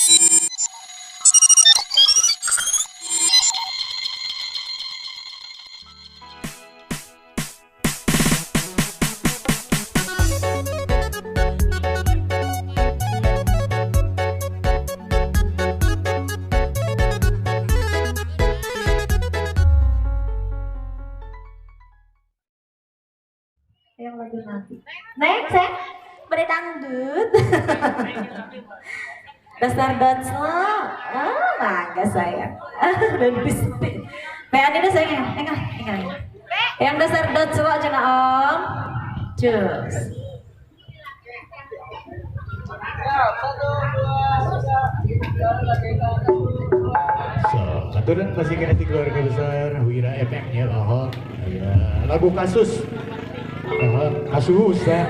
Yang lagi nanti. Next, berdangdut. Dasar dots lo. Mangga saya. Dan bisnis. Pean ini saya enggak. Yang dasar dots lo aja om. Cus. So, aturan masih kena keluarga besar Wira efeknya loh. Ya, lagu kasus. Kasus ya.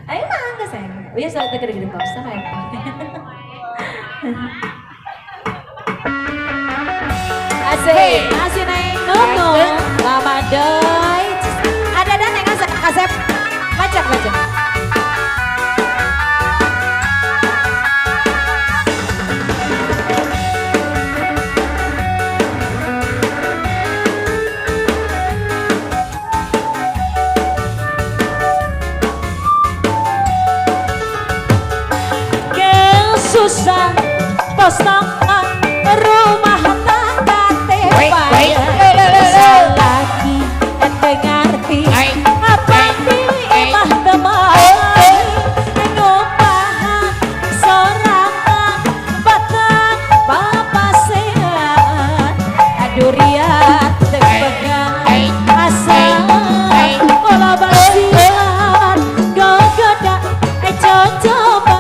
Ayo mangga saya. Oh iya soalnya gede-gede poster ya. Asik, masih naik nono. Lama doi. Ada neng kasep. Macam. Susah potongan rumah tangga tepaya selagi ente ngerti apa emah teman ngupahan sorangan batang papasean adurian tepegan asal olah basian gogoda coba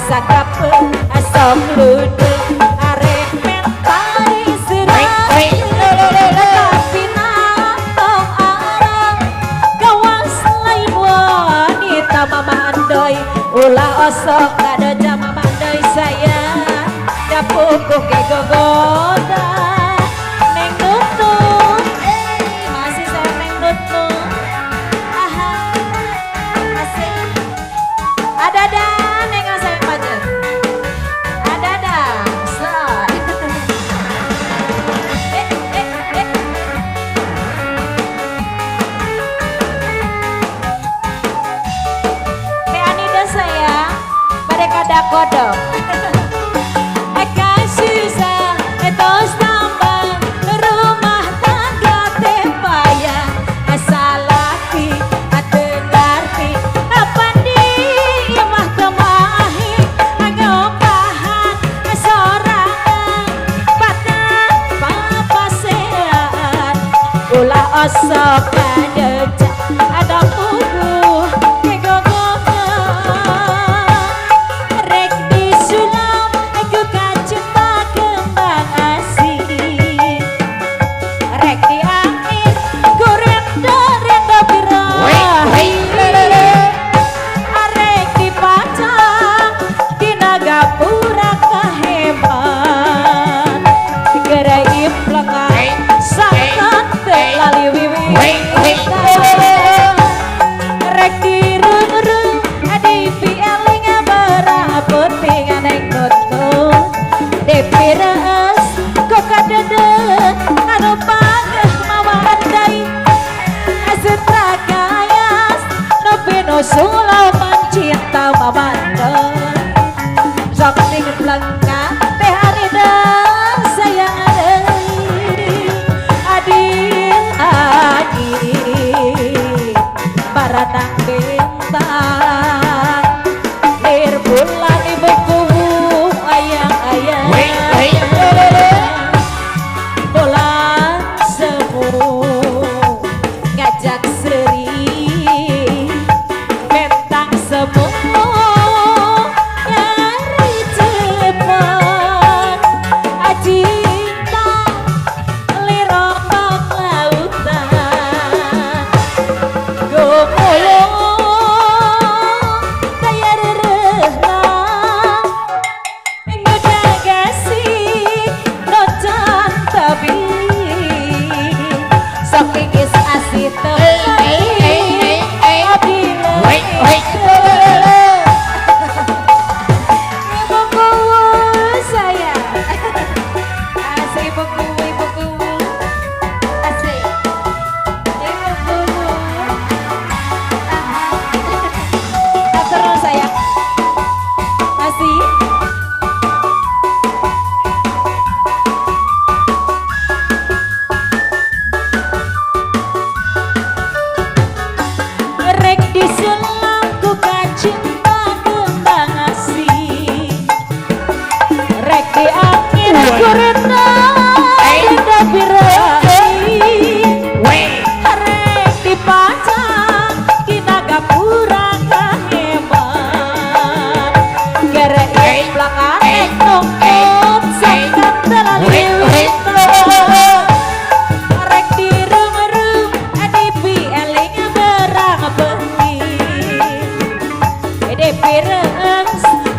sakape asam ludeng arek mentari serai tapi nantong arang gawas lain wanita mama andoi ulah osok ada jama mandoi saya dapuku ke gogoda neng nutut masih saya neng nutut masih ada kodok susah etos tambah rumah tangga tepaya asal laki ngerti apa di imah kemahi ngopahan sorangan batang papasean ulah osok ada pugu Sulaman cinta mamandoi sok dingin lengkap teh harida sayang adik baratang bintang lir bulan ibuku ayang bulan semu ngajak seri Sok ingis asih tepi ngomong sakat terlalu arek dirung-rung adipi eling berang bengi ede pireng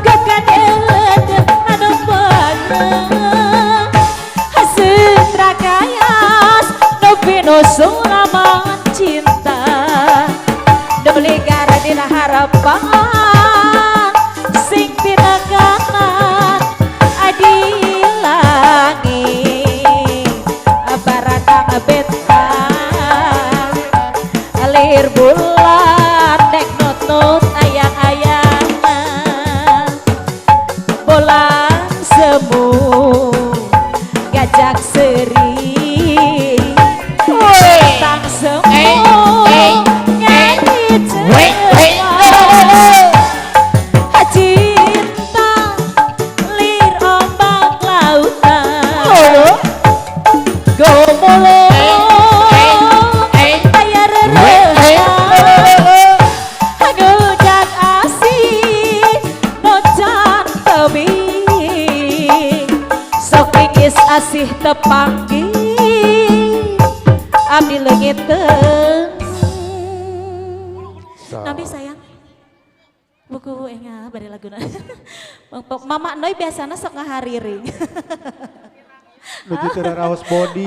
kekadeut anu beungeung hasil rakayas no sulaman cinta dibeli gara dina harapan sing tina kanan adi langit baratang betah alir bulan dek nutut ayang-ayang bolang semu gajak seri tang semu nyanyi cinta lir ombak lautan gomolo ayar renang ngejak asih nocan tebing sok pingis asih tepanggi abdi leungit nabi sayang buku enggak bari laguna mama noi biasana sok ngahariring Lucu teu raos body.